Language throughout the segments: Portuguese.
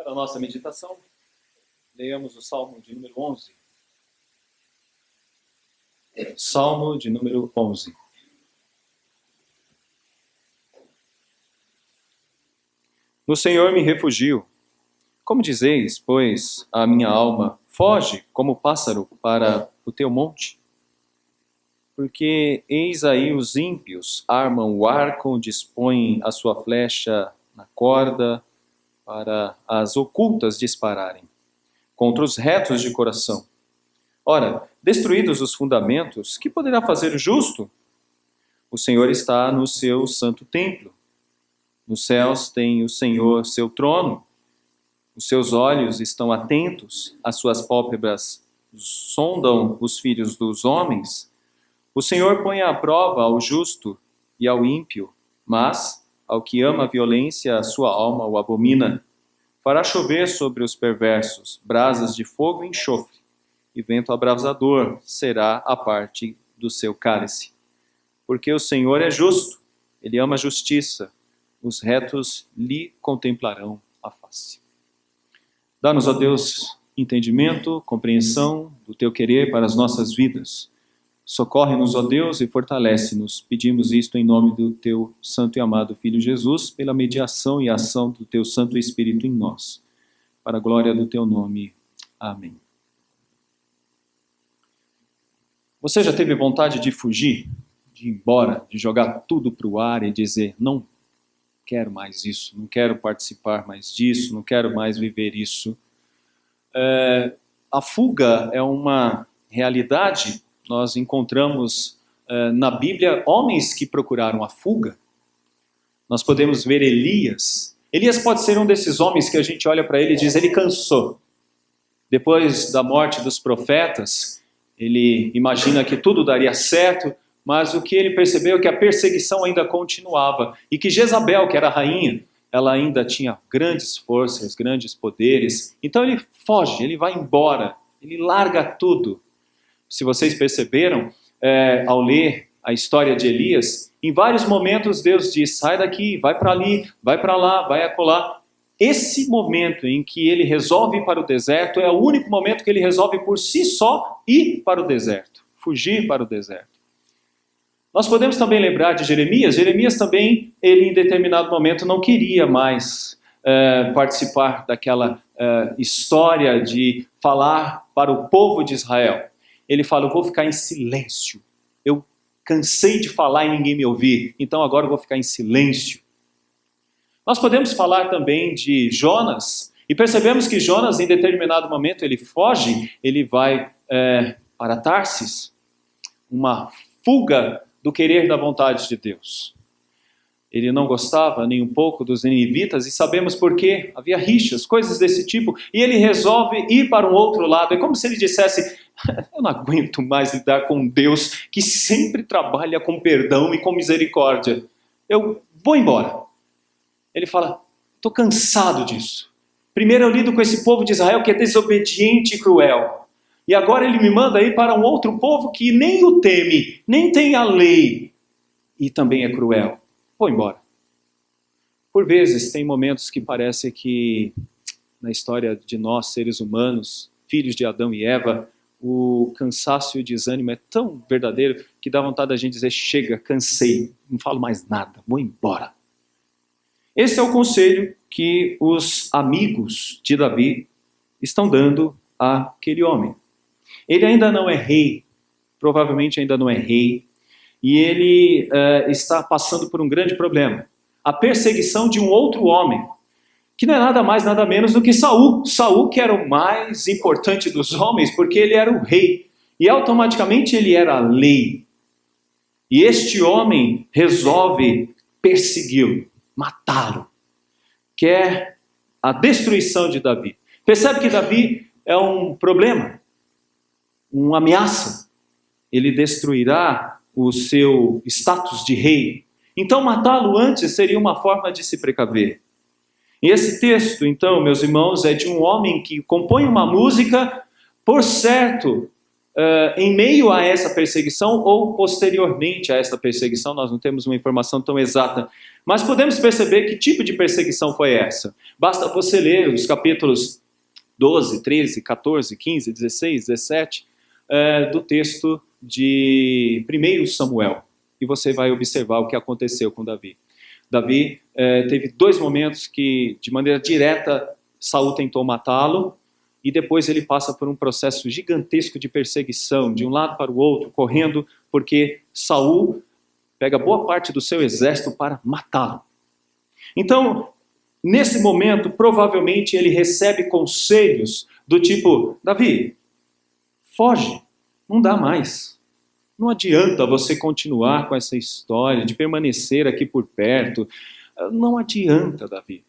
para a nossa meditação, leiamos o Salmo de número 11. Salmo de número 11. No Senhor me refugio. Como dizeis, pois, a minha alma, foge como pássaro para o teu monte? Porque eis aí os ímpios armam o arco, dispõem a sua flecha na corda para as ocultas dispararem contra os retos de coração. Ora, destruídos os fundamentos, que poderá fazer o justo? O Senhor está no seu santo templo. Nos céus tem o Senhor seu trono. Os seus olhos estão atentos, as suas pálpebras sondam os filhos dos homens. O Senhor põe à prova ao justo e ao ímpio, mas ao que ama a violência, a sua alma o abomina. Fará chover sobre os perversos brasas de fogo e enxofre, e vento abrasador será a parte do seu cálice. Porque o Senhor é justo, ele ama a justiça, os retos lhe contemplarão a face. Dá-nos, ó Deus, entendimento, compreensão do teu querer para as nossas vidas. Socorre-nos, ó Deus, e fortalece-nos. Pedimos isto em nome do teu santo e amado Filho Jesus, pela mediação e ação do teu Santo Espírito em nós. Para a glória do teu nome. Amém. Você já teve vontade de fugir, de ir embora, de jogar tudo para o ar e dizer, não quero mais isso, não quero participar mais disso, não quero mais viver isso? A fuga é uma realidade. Nós encontramos na Bíblia homens que procuraram a fuga. Nós podemos ver Elias. Elias pode ser um desses homens que a gente olha para ele e diz, ele cansou. Depois da morte dos profetas, ele imagina que tudo daria certo, mas o que ele percebeu é que a perseguição ainda continuava e que Jezabel, que era a rainha, ela ainda tinha grandes forças, grandes poderes. Então ele foge, ele vai embora, ele larga tudo. Se vocês perceberam, ao ler a história de Elias, em vários momentos Deus diz, sai daqui, vai para ali, vai para lá, vai acolá. Esse momento em que ele resolve ir para o deserto é o único momento que ele resolve por si só ir para o deserto, fugir para o deserto. Nós podemos também lembrar de Jeremias. Jeremias também, ele em determinado momento não queria mais participar daquela história de falar para o povo de Israel. Ele fala, eu vou ficar em silêncio. Eu cansei de falar e ninguém me ouvir, então agora eu vou ficar em silêncio. Nós podemos falar também de Jonas, e percebemos que Jonas, em determinado momento, ele foge, ele vai para Tarsis, uma fuga do querer da vontade de Deus. Ele não gostava nem um pouco dos ninivitas, e sabemos por quê. Havia rixas, coisas desse tipo, e ele resolve ir para um outro lado. É como se ele dissesse, eu não aguento mais lidar com Deus que sempre trabalha com perdão e com misericórdia. Eu vou embora. Ele fala, estou cansado disso. Primeiro eu lido com esse povo de Israel que é desobediente e cruel. E agora ele me manda ir para um outro povo que nem o teme, nem tem a lei e também é cruel. Vou embora. Por vezes tem momentos que parece que na história de nós, seres humanos, filhos de Adão e Eva, o cansaço e o desânimo é tão verdadeiro que dá vontade da gente dizer, chega, cansei, não falo mais nada, vou embora. Esse é o conselho que os amigos de Davi estão dando àquele homem. Ele ainda não é rei, provavelmente ainda não é rei, e ele está passando por um grande problema. A perseguição de um outro homem, que não é nada mais, nada menos do que Saul. Saul, que era o mais importante dos homens, porque ele era o rei, e automaticamente ele era a lei. E este homem resolve persegui-lo, matá-lo. Quer a destruição de Davi. Percebe que Davi é um problema, uma ameaça. Ele destruirá o seu status de rei. Então matá-lo antes seria uma forma de se precaver. E esse texto, então, meus irmãos, é de um homem que compõe uma música, por certo, em meio a essa perseguição ou posteriormente a essa perseguição, nós não temos uma informação tão exata, mas podemos perceber que tipo de perseguição foi essa. Basta você ler os capítulos 12, 13, 14, 15, 16, 17 do texto de 1 Samuel, e você vai observar o que aconteceu com Davi. Davi teve 2 momentos que, de maneira direta, Saul tentou matá-lo, e depois ele passa por um processo gigantesco de perseguição, de um lado para o outro, correndo, porque Saul pega boa parte do seu exército para matá-lo. Então, nesse momento, provavelmente ele recebe conselhos do tipo: Davi, foge, não dá mais. Não adianta você continuar com essa história de permanecer aqui por perto. Não adianta, Davi.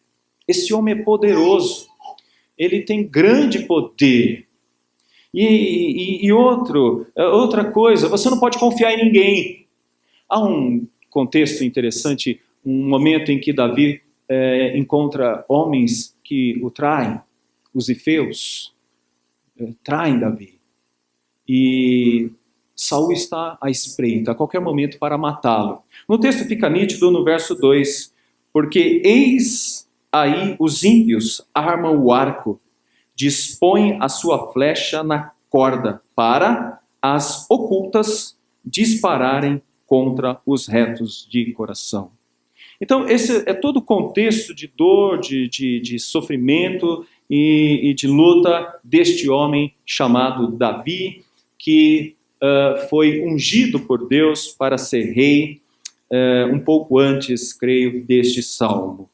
Esse homem é poderoso. Ele tem grande poder. E outra coisa, você não pode confiar em ninguém. Há um contexto interessante, um momento em que Davi encontra homens que o traem, os ifeus, traem Davi. E Saul está à espreita, a qualquer momento, para matá-lo. No texto fica nítido no verso 2, porque eis aí os ímpios armam o arco, dispõem a sua flecha na corda, para as ocultas dispararem contra os retos de coração. Então, esse é todo o contexto de dor, de sofrimento e de luta deste homem chamado Davi, que foi ungido por Deus para ser rei um pouco antes, creio, deste salmo.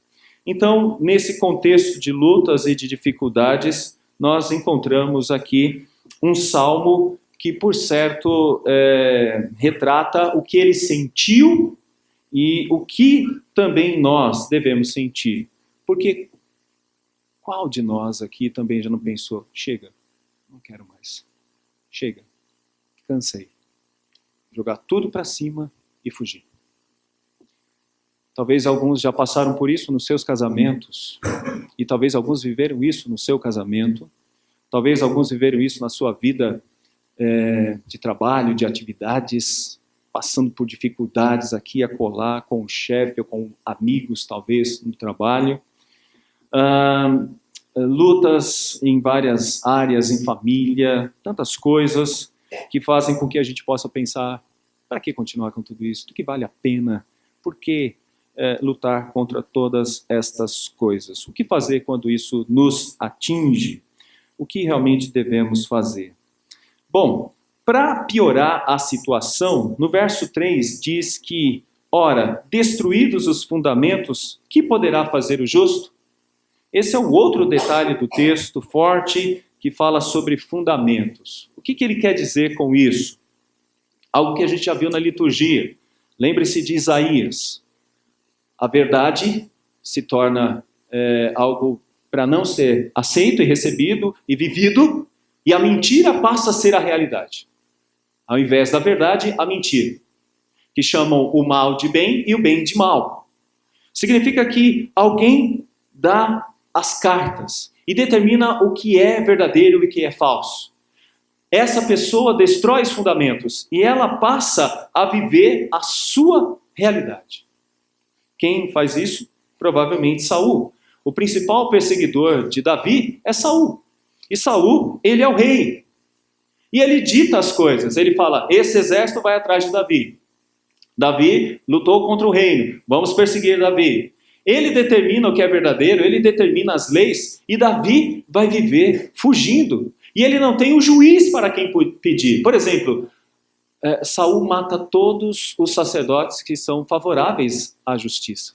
Então, nesse contexto de lutas e de dificuldades, nós encontramos aqui um salmo que, por certo, retrata o que ele sentiu e o que também nós devemos sentir. Porque qual de nós aqui também já não pensou: chega, não quero mais, chega, cansei, jogar tudo para cima e fugir. Talvez alguns já passaram por isso nos seus casamentos, e talvez alguns viveram isso no seu casamento, talvez alguns viveram isso na sua vida de trabalho, de atividades, passando por dificuldades aqui e acolá, com o chefe ou com amigos, talvez, no trabalho. Lutas em várias áreas, em família, tantas coisas que fazem com que a gente possa pensar: para que continuar com tudo isso? Do que vale a pena? Por que lutar contra todas estas coisas? O que fazer quando isso nos atinge? O que realmente devemos fazer? Bom, para piorar a situação, no verso 3 diz que, ora, destruídos os fundamentos, que poderá fazer o justo? Esse é o outro detalhe do texto forte que fala sobre fundamentos. O que ele quer dizer com isso? Algo que a gente já viu na liturgia. Lembre-se de Isaías. A verdade se torna algo para não ser aceito e recebido e vivido, e a mentira passa a ser a realidade. Ao invés da verdade, a mentira. Que chamam o mal de bem e o bem de mal. Significa que alguém dá as cartas e determina o que é verdadeiro e o que é falso. Essa pessoa destrói os fundamentos e ela passa a viver a sua realidade. Quem faz isso? Provavelmente Saul. O principal perseguidor de Davi é Saul. E Saul, ele é o rei. E ele dita as coisas. Ele fala: esse exército vai atrás de Davi. Davi lutou contra o reino. Vamos perseguir Davi. Ele determina o que é verdadeiro, ele determina as leis, e Davi vai viver fugindo. E ele não tem o juiz para quem pedir. Por exemplo, Saul mata todos os sacerdotes que são favoráveis à justiça.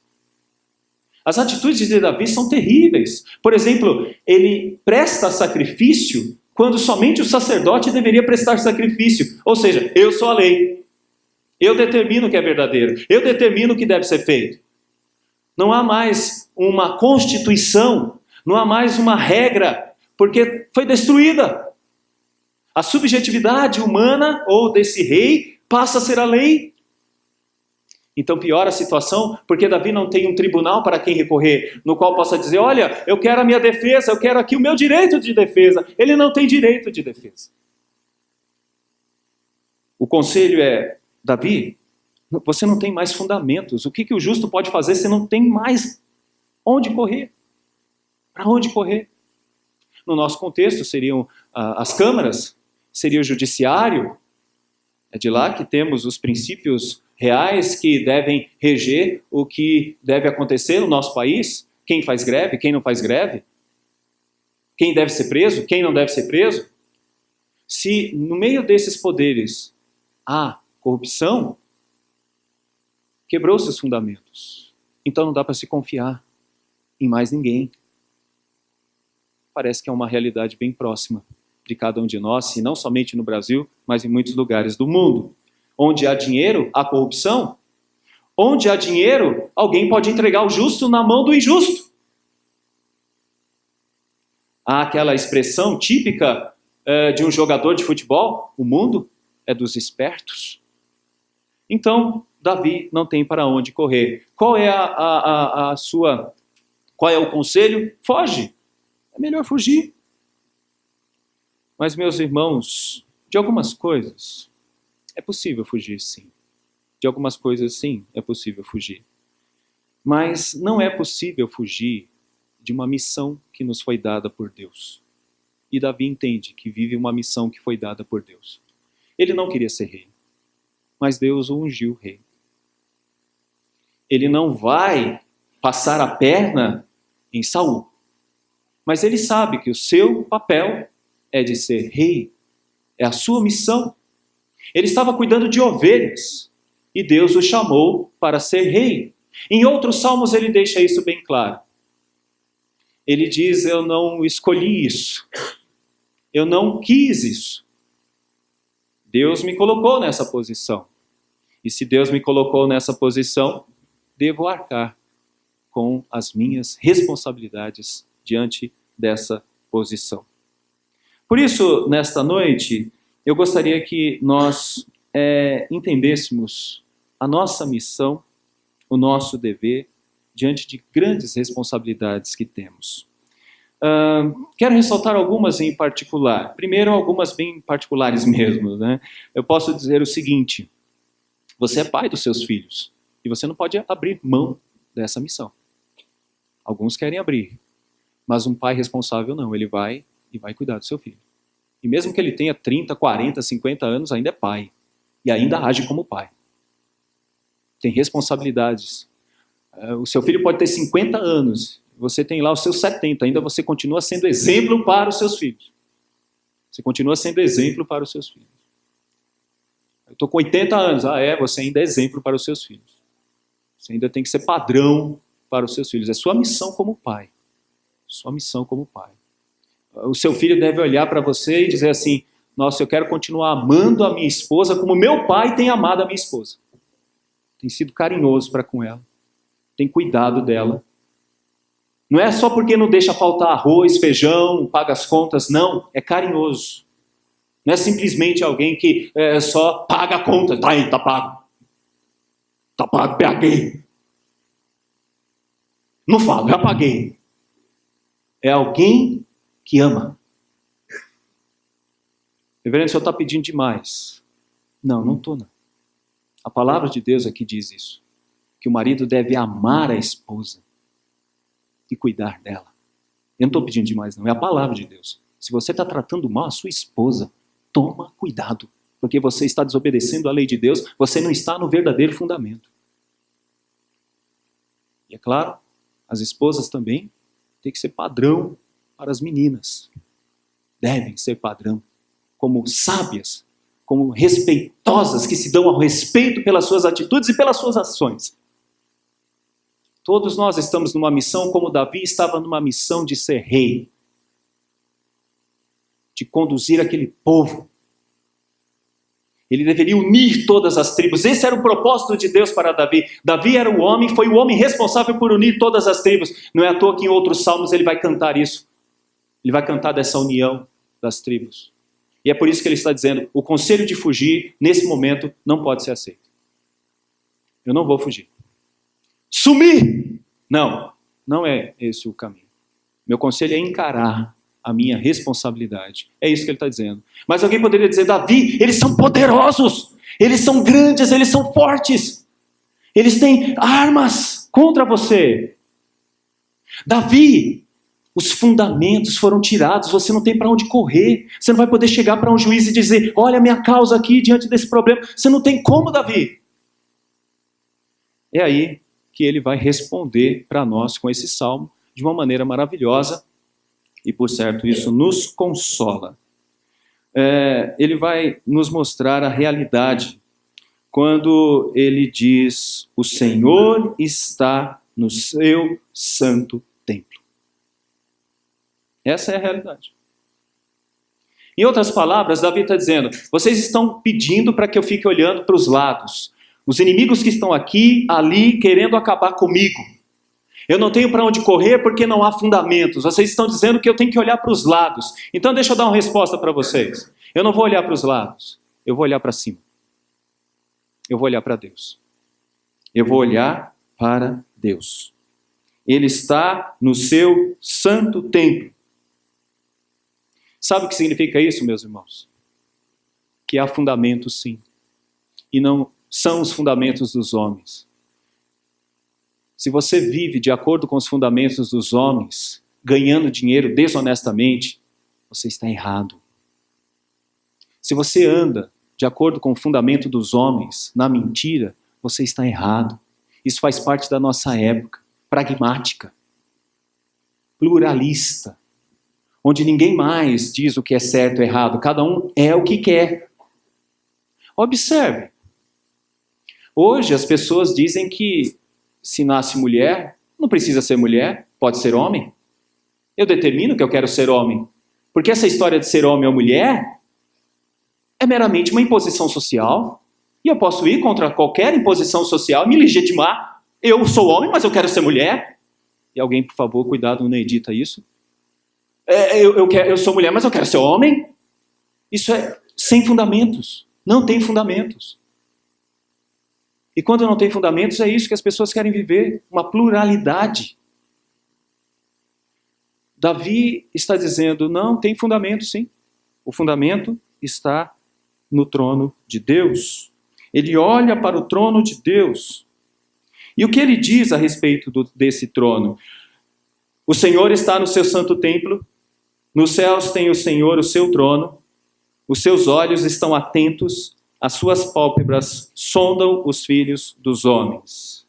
As atitudes de Davi são terríveis. Por exemplo, ele presta sacrifício quando somente o sacerdote deveria prestar sacrifício. Ou seja, eu sou a lei. Eu determino o que é verdadeiro. Eu determino o que deve ser feito. Não há mais uma constituição, não há mais uma regra, porque foi destruída. A subjetividade humana ou desse rei passa a ser a lei. Então piora a situação, porque Davi não tem um tribunal para quem recorrer, no qual possa dizer: olha, eu quero a minha defesa, eu quero aqui o meu direito de defesa. Ele não tem direito de defesa. O conselho é, Davi, você não tem mais fundamentos. O que o justo pode fazer? Você não tem mais onde correr. Para onde correr? No nosso contexto, seriam as câmaras, seria o judiciário. É de lá que temos os princípios reais que devem reger o que deve acontecer no nosso país. Quem faz greve, quem não faz greve. Quem deve ser preso, quem não deve ser preso. Se no meio desses poderes há corrupção, quebrou seus fundamentos. Então não dá para se confiar em mais ninguém. Parece que é uma realidade bem próxima de cada um de nós, e não somente no Brasil, mas em muitos lugares do mundo. Onde há dinheiro, há corrupção. Onde há dinheiro, alguém pode entregar o justo na mão do injusto. Há aquela expressão típica de um jogador de futebol, o mundo é dos espertos. Então, Davi não tem para onde correr. Qual é qual é o conselho? Foge. É melhor fugir. Mas, meus irmãos, de algumas coisas é possível fugir, sim. De algumas coisas, sim, é possível fugir. Mas não é possível fugir de uma missão que nos foi dada por Deus. E Davi entende que vive uma missão que foi dada por Deus. Ele não queria ser rei, mas Deus o ungiu rei. Ele não vai passar a perna em Saul, mas ele sabe que o seu papel é de ser rei, é a sua missão. Ele estava cuidando de ovelhas e Deus o chamou para ser rei. Em outros salmos ele deixa isso bem claro. Ele diz, eu não escolhi isso, eu não quis isso. Deus me colocou nessa posição. E se Deus me colocou nessa posição, devo arcar com as minhas responsabilidades diante dessa posição. Por isso, nesta noite, eu gostaria que nós entendêssemos a nossa missão, o nosso dever, diante de grandes responsabilidades que temos. Quero ressaltar algumas em particular. Primeiro, algumas bem particulares mesmo, né? Eu posso dizer o seguinte, você é pai dos seus filhos e você não pode abrir mão dessa missão. Alguns querem abrir, mas um pai responsável não, ele vai e vai cuidar do seu filho. E mesmo que ele tenha 30, 40, 50 anos, ainda é pai. E ainda age como pai. Tem responsabilidades. O seu filho pode ter 50 anos, você tem lá os seus 70, ainda você continua sendo exemplo para os seus filhos. Você continua sendo exemplo para os seus filhos. Eu estou com 80 anos, você ainda é exemplo para os seus filhos. Você ainda tem que ser padrão para os seus filhos. É sua missão como pai. Sua missão como pai. O seu filho deve olhar para você e dizer assim, nossa, eu quero continuar amando a minha esposa como meu pai tem amado a minha esposa. Tem sido carinhoso para com ela. Tem cuidado dela. Não é só porque não deixa faltar arroz, feijão, paga as contas, não. É carinhoso. Não é simplesmente alguém que só paga a conta. Tá aí, tá pago. Tá pago, peguei. Não falo, já paguei. É alguém que ama. Reverendo, o senhor está pedindo demais. Não estou não. A palavra de Deus aqui diz isso. Que o marido deve amar a esposa e cuidar dela. Eu não estou pedindo demais não, é a palavra de Deus. Se você está tratando mal a sua esposa, toma cuidado, porque você está desobedecendo a lei de Deus, você não está no verdadeiro fundamento. E é claro, as esposas também têm que ser padrão para as meninas. Devem ser padrão, como sábias, como respeitosas, que se dão ao respeito pelas suas atitudes e pelas suas ações. Todos nós estamos numa missão como Davi estava numa missão de ser rei, de conduzir aquele povo. Ele deveria unir todas as tribos. Esse era o propósito de Deus para Davi. Davi era o homem, foi o homem responsável por unir todas as tribos. Não é à toa que em outros salmos ele vai cantar isso. Ele vai cantar dessa união das tribos. E é por isso que ele está dizendo, o conselho de fugir, nesse momento, não pode ser aceito. Eu não vou fugir. Sumir! Não é esse o caminho. Meu conselho é encarar a minha responsabilidade. É isso que ele está dizendo. Mas alguém poderia dizer, Davi, eles são poderosos, eles são grandes, eles são fortes, eles têm armas contra você. Davi, os fundamentos foram tirados, você não tem para onde correr, você não vai poder chegar para um juiz e dizer, olha a minha causa aqui diante desse problema, você não tem como, Davi. É aí que ele vai responder para nós com esse salmo de uma maneira maravilhosa e, por certo, isso nos consola. Ele vai nos mostrar a realidade quando ele diz, o Senhor está no seu santo templo. Essa é a realidade. Em outras palavras, Davi está dizendo, vocês estão pedindo para que eu fique olhando para os lados. Os inimigos que estão aqui, ali, querendo acabar comigo. Eu não tenho para onde correr porque não há fundamentos. Vocês estão dizendo que eu tenho que olhar para os lados. Então deixa eu dar uma resposta para vocês. Eu não vou olhar para os lados. Eu vou olhar para cima. Eu vou olhar para Deus. Eu vou olhar para Deus. Ele está no seu santo templo. Sabe o que significa isso, meus irmãos? Que há fundamentos, sim. E não são os fundamentos dos homens. Se você vive de acordo com os fundamentos dos homens, ganhando dinheiro desonestamente, você está errado. Se você anda de acordo com o fundamento dos homens, na mentira, você está errado. Isso faz parte da nossa época, pragmática, pluralista, onde ninguém mais diz o que é certo ou errado, cada um é o que quer. Observe. Hoje as pessoas dizem que se nasce mulher, não precisa ser mulher, pode ser homem. Eu determino que eu quero ser homem. Porque essa história de ser homem ou mulher é meramente uma imposição social. E eu posso ir contra qualquer imposição social e me legitimar. Eu sou homem, mas eu quero ser mulher. E alguém, por favor, cuidado, não edita isso. Eu sou mulher, mas eu quero ser homem. Isso é sem fundamentos. Não tem fundamentos. E quando não tem fundamentos, é isso que as pessoas querem viver, uma pluralidade. Davi está dizendo, não, tem fundamento sim. O fundamento está no trono de Deus. Ele olha para o trono de Deus. E o que ele diz a respeito desse trono? O Senhor está no seu santo templo, nos céus tem o Senhor o seu trono, os seus olhos estão atentos, as suas pálpebras sondam os filhos dos homens.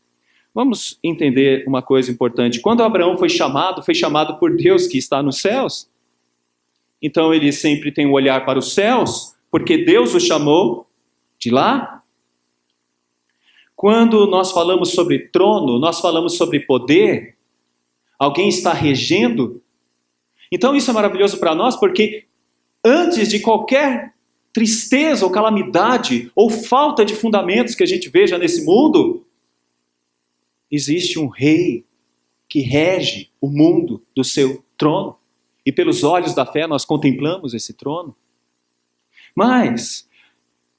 Vamos entender uma coisa importante. Quando Abraão foi chamado por Deus que está nos céus. Então ele sempre tem um olhar para os céus, porque Deus o chamou de lá. Quando nós falamos sobre trono, nós falamos sobre poder. Alguém está regendo. Então isso é maravilhoso para nós, porque antes de qualquer tristeza ou calamidade ou falta de fundamentos que a gente veja nesse mundo, existe um rei que rege o mundo do seu trono. E pelos olhos da fé nós contemplamos esse trono. Mas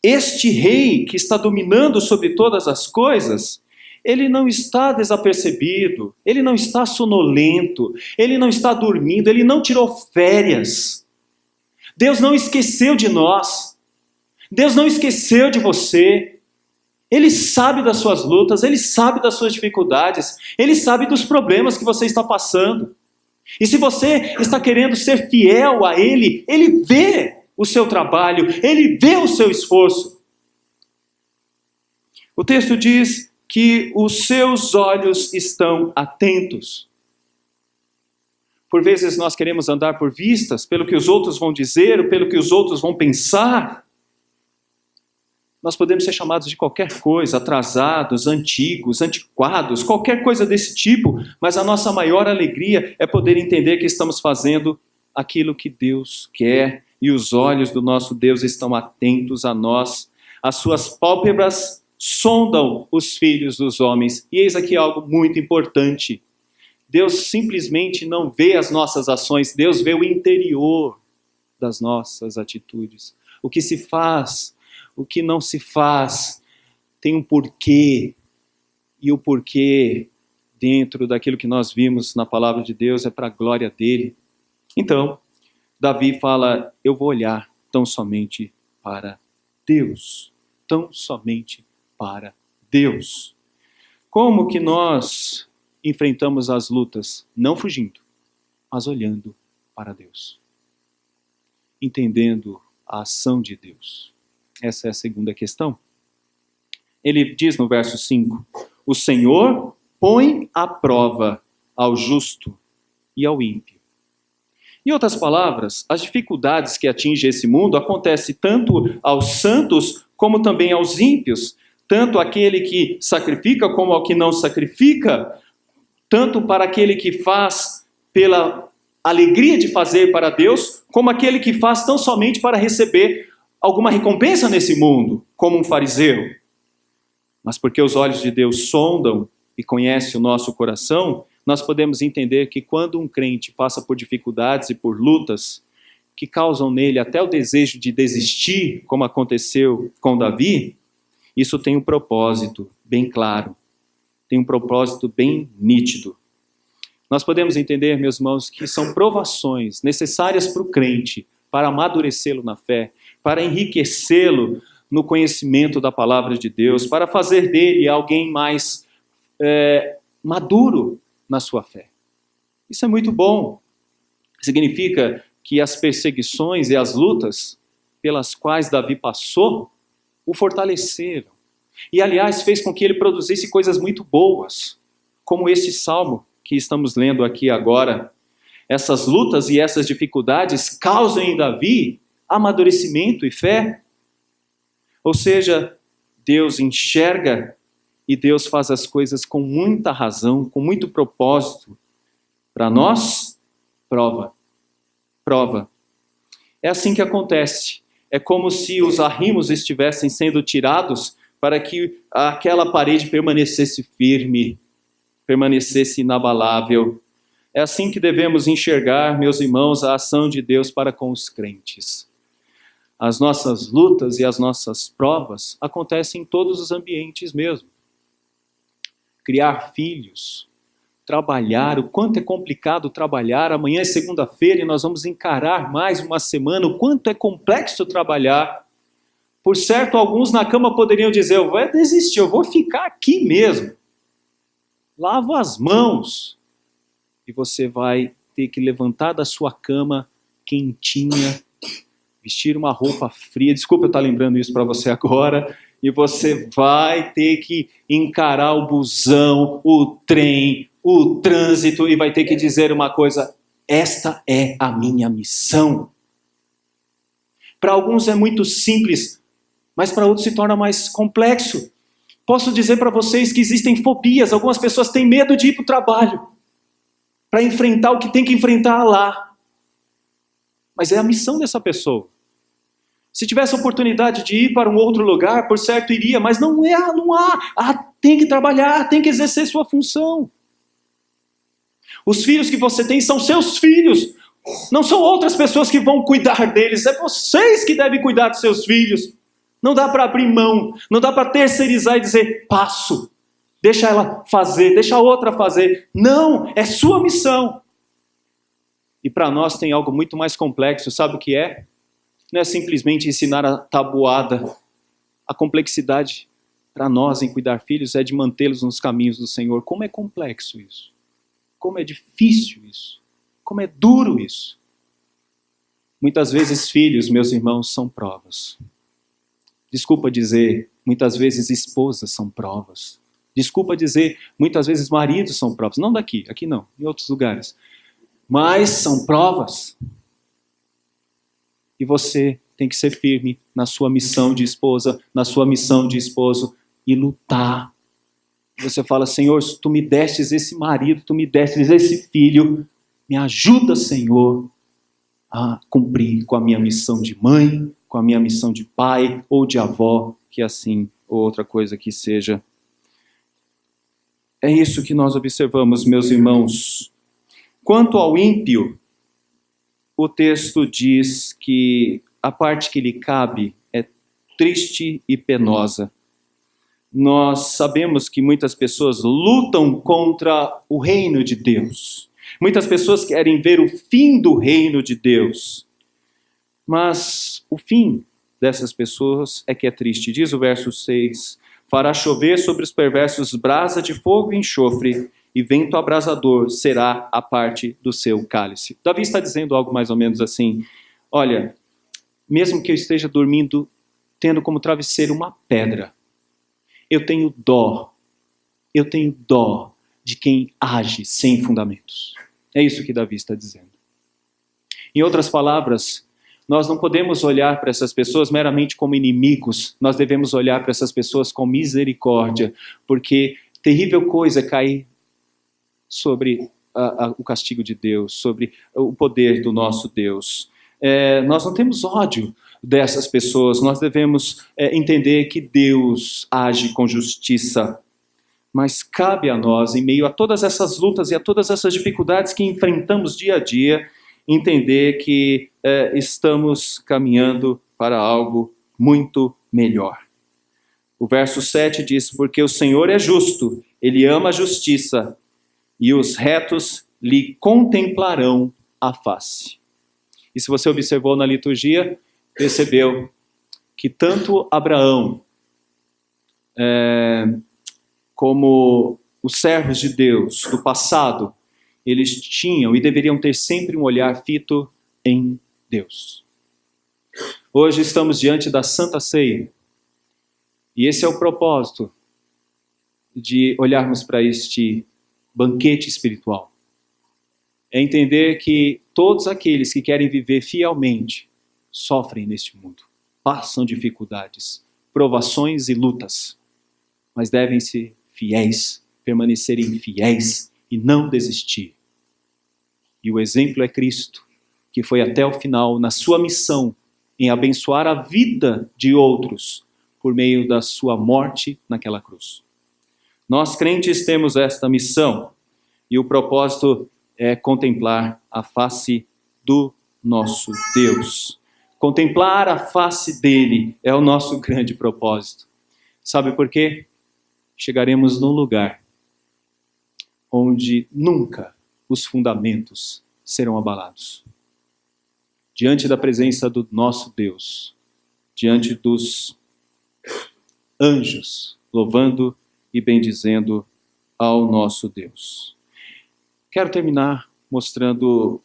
este rei que está dominando sobre todas as coisas, ele não está desapercebido, ele não está sonolento, ele não está dormindo, ele não tirou férias. Deus não esqueceu de nós. Deus não esqueceu de você. Ele sabe das suas lutas, ele sabe das suas dificuldades, ele sabe dos problemas que você está passando. E se você está querendo ser fiel a ele, ele vê o seu trabalho, ele vê o seu esforço. O texto diz que os seus olhos estão atentos. Por vezes nós queremos andar por vistas, pelo que os outros vão dizer, ou pelo que os outros vão pensar. Nós podemos ser chamados de qualquer coisa, atrasados, antigos, antiquados, qualquer coisa desse tipo, mas a nossa maior alegria é poder entender que estamos fazendo aquilo que Deus quer, e os olhos do nosso Deus estão atentos a nós. As suas pálpebras sondam os filhos dos homens. E eis aqui algo muito importante. Deus simplesmente não vê as nossas ações, Deus vê o interior das nossas atitudes. O que se faz, o que não se faz, tem um porquê. E o porquê, dentro daquilo que nós vimos na palavra de Deus, é para a glória dele. Então, Davi fala, eu vou olhar tão somente para Deus. Tão somente para Deus. Como que nós enfrentamos as lutas? Não fugindo, mas olhando para Deus. Entendendo a ação de Deus. Essa é a segunda questão. Ele diz no verso 5, o Senhor põe à prova ao justo e ao ímpio. Em outras palavras, as dificuldades que atingem esse mundo acontecem tanto aos santos como também aos ímpios, tanto aquele que sacrifica como ao que não sacrifica, tanto para aquele que faz pela alegria de fazer para Deus, como aquele que faz tão somente para receber alguma recompensa nesse mundo, como um fariseu. Mas porque os olhos de Deus sondam e conhecem o nosso coração, nós podemos entender que quando um crente passa por dificuldades e por lutas que causam nele até o desejo de desistir, como aconteceu com Davi, isso tem um propósito bem claro, tem um propósito bem nítido. Nós podemos entender, meus irmãos, que são provações necessárias para o crente, para amadurecê-lo na fé, para enriquecê-lo no conhecimento da palavra de Deus, para fazer dele alguém mais maduro na sua fé. Isso é muito bom. Significa que as perseguições e as lutas pelas quais Davi passou o fortaleceram. E, aliás, fez com que ele produzisse coisas muito boas, como este salmo que estamos lendo aqui agora. Essas lutas e essas dificuldades causam em Davi amadurecimento e fé. Ou seja, Deus enxerga e Deus faz as coisas com muita razão, com muito propósito. Para nós, prova. É assim que acontece. É como se os arrimos estivessem sendo tirados para que aquela parede permanecesse firme, permanecesse inabalável. É assim que devemos enxergar, meus irmãos, a ação de Deus para com os crentes. As nossas lutas e as nossas provas acontecem em todos os ambientes mesmo. Criar filhos, trabalhar, o quanto é complicado trabalhar. Amanhã é segunda-feira e nós vamos encarar mais uma semana, o quanto é complexo trabalhar. Por certo, alguns na cama poderiam dizer, eu vou desistir, eu vou ficar aqui mesmo. Lava as mãos. E você vai ter que levantar da sua cama quentinha, vestir uma roupa fria. Desculpa eu estar lembrando isso para você agora. E você vai ter que encarar o busão, o trem, o trânsito e vai ter que dizer uma coisa, esta é a minha missão. Para alguns é muito simples, mas para outros se torna mais complexo. Posso dizer para vocês que existem fobias, algumas pessoas têm medo de ir para o trabalho, para enfrentar o que tem que enfrentar lá. Mas é a missão dessa pessoa. Se tivesse a oportunidade de ir para um outro lugar, por certo iria, mas não há. Tem que trabalhar, tem que exercer sua função. Os filhos que você tem são seus filhos, não são outras pessoas que vão cuidar deles, é vocês que devem cuidar dos seus filhos. Não dá para abrir mão, não dá para terceirizar e dizer, passo, deixa ela fazer, deixa a outra fazer. Não, é sua missão. E para nós tem algo muito mais complexo, sabe o que é? Não é simplesmente ensinar a tabuada. A complexidade para nós em cuidar filhos é de mantê-los nos caminhos do Senhor. Como é complexo isso? Como é difícil isso? Como é duro isso? Muitas vezes filhos, meus irmãos, são provas. Desculpa dizer, muitas vezes esposas são provas. Desculpa dizer, muitas vezes maridos são provas. Não daqui, aqui não, em outros lugares. Mas são provas. E você tem que ser firme na sua missão de esposa, na sua missão de esposo e lutar. Você fala, Senhor, tu me destes esse marido, tu me destes esse filho, me ajuda, Senhor, a cumprir com a minha missão de mãe, com a minha missão de pai ou de avó, que assim, ou outra coisa que seja. É isso que nós observamos, meus irmãos. Quanto ao ímpio, o texto diz que a parte que lhe cabe é triste e penosa. Nós sabemos que muitas pessoas lutam contra o reino de Deus. Muitas pessoas querem ver o fim do reino de Deus. Mas o fim dessas pessoas é que é triste. Diz o verso 6, fará chover sobre os perversos brasa de fogo e enxofre, e vento abrasador será a parte do seu cálice. Davi está dizendo algo mais ou menos assim, olha, mesmo que eu esteja dormindo, tendo como travesseiro uma pedra, eu tenho dó de quem age sem fundamentos. É isso que Davi está dizendo. Em outras palavras, nós não podemos olhar para essas pessoas meramente como inimigos, nós devemos olhar para essas pessoas com misericórdia, porque terrível coisa é cair sobre o castigo de Deus, sobre o poder do nosso Deus. Nós não temos ódio dessas pessoas, nós devemos entender que Deus age com justiça, mas cabe a nós, em meio a todas essas lutas e a todas essas dificuldades que enfrentamos dia a dia, entender que estamos caminhando para algo muito melhor. O verso 7 diz, porque o Senhor é justo, Ele ama a justiça, e os retos lhe contemplarão a face. E se você observou na liturgia, percebeu que tanto Abraão como os servos de Deus do passado, eles tinham e deveriam ter sempre um olhar fito em Deus. Hoje estamos diante da Santa Ceia, e esse é o propósito de olharmos para este banquete espiritual. É entender que todos aqueles que querem viver fielmente sofrem neste mundo, passam dificuldades, provações e lutas, mas devem ser fiéis, permanecerem fiéis e não desistir. E o exemplo é Cristo, que foi até o final na sua missão em abençoar a vida de outros por meio da sua morte naquela cruz. Nós crentes temos esta missão e o propósito é contemplar a face do nosso Deus. Contemplar a face dele é o nosso grande propósito. Sabe por quê? Chegaremos num lugar onde nunca os fundamentos serão abalados. Diante da presença do nosso Deus, diante dos anjos, louvando e bendizendo ao nosso Deus. Quero terminar mostrando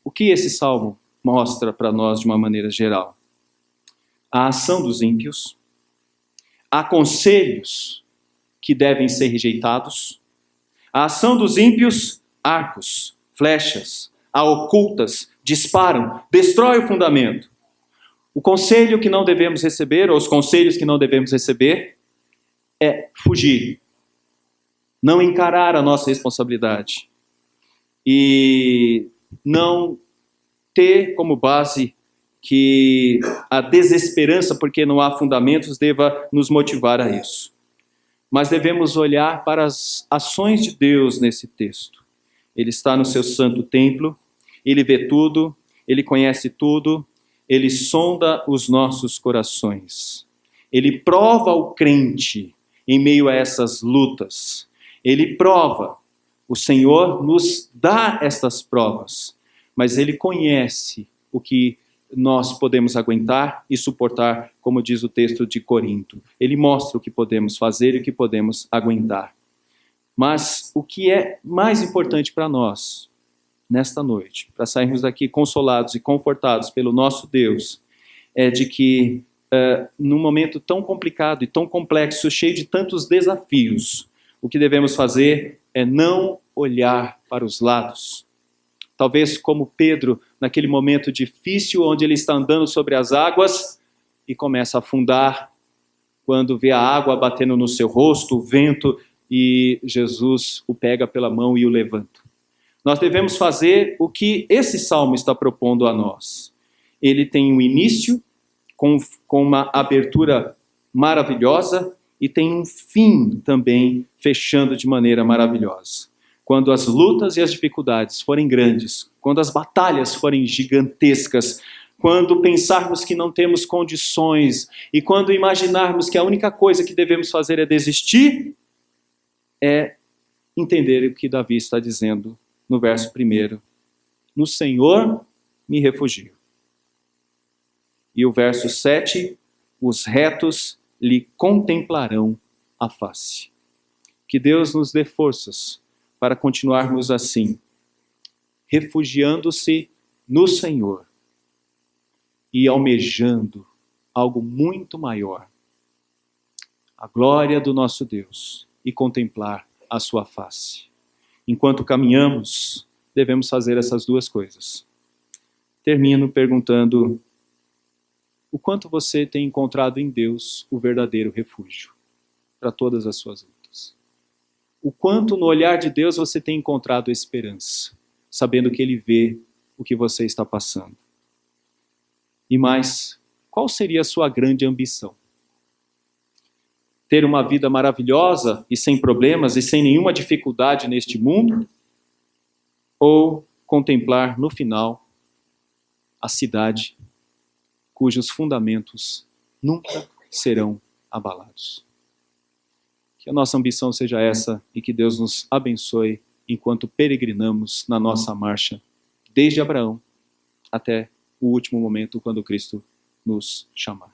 o que esse salmo mostra para nós de uma maneira geral. A ação dos ímpios, há conselhos que devem ser rejeitados. A ação dos ímpios, arcos, flechas, há ocultas, disparam, destrói o fundamento. O conselho que não devemos receber, ou os conselhos que não devemos receber, é fugir. Não encarar a nossa responsabilidade. E não ter como base que a desesperança, porque não há fundamentos, deva nos motivar a isso. Mas devemos olhar para as ações de Deus nesse texto. Ele está no seu santo templo, ele vê tudo, ele conhece tudo, ele sonda os nossos corações. Ele prova o crente em meio a essas lutas. Ele prova. O Senhor nos dá estas provas, mas ele conhece o que nós podemos aguentar e suportar, como diz o texto de Corinto. Ele mostra o que podemos fazer e o que podemos aguentar. Mas o que é mais importante para nós, nesta noite, para sairmos daqui consolados e confortados pelo nosso Deus, é de que, num momento tão complicado e tão complexo, cheio de tantos desafios, o que devemos fazer é não olhar para os lados. Talvez como Pedro, naquele momento difícil, onde ele está andando sobre as águas e começa a afundar, quando vê a água batendo no seu rosto, o vento, e Jesus o pega pela mão e o levanta. Nós devemos fazer o que esse salmo está propondo a nós. Ele tem um início, com uma abertura maravilhosa, e tem um fim também, fechando de maneira maravilhosa. Quando as lutas e as dificuldades forem grandes, quando as batalhas forem gigantescas, quando pensarmos que não temos condições e quando imaginarmos que a única coisa que devemos fazer é desistir, é entender o que Davi está dizendo no verso 1, no Senhor me refugio. E o verso 7, os retos lhe contemplarão a face. Que Deus nos dê forças para continuarmos assim, refugiando-se no Senhor e almejando algo muito maior, a glória do nosso Deus, e contemplar a sua face. Enquanto caminhamos, devemos fazer essas duas coisas. Termino perguntando: o quanto você tem encontrado em Deus o verdadeiro refúgio para todas as suas lutas? O quanto no olhar de Deus você tem encontrado esperança, sabendo que Ele vê o que você está passando? E mais, qual seria a sua grande ambição? Ter uma vida maravilhosa e sem problemas e sem nenhuma dificuldade neste mundo? Ou contemplar no final a cidade cujos fundamentos nunca serão abalados? Que a nossa ambição seja essa e que Deus nos abençoe enquanto peregrinamos na nossa marcha, desde Abraão até o último momento quando Cristo nos chamar.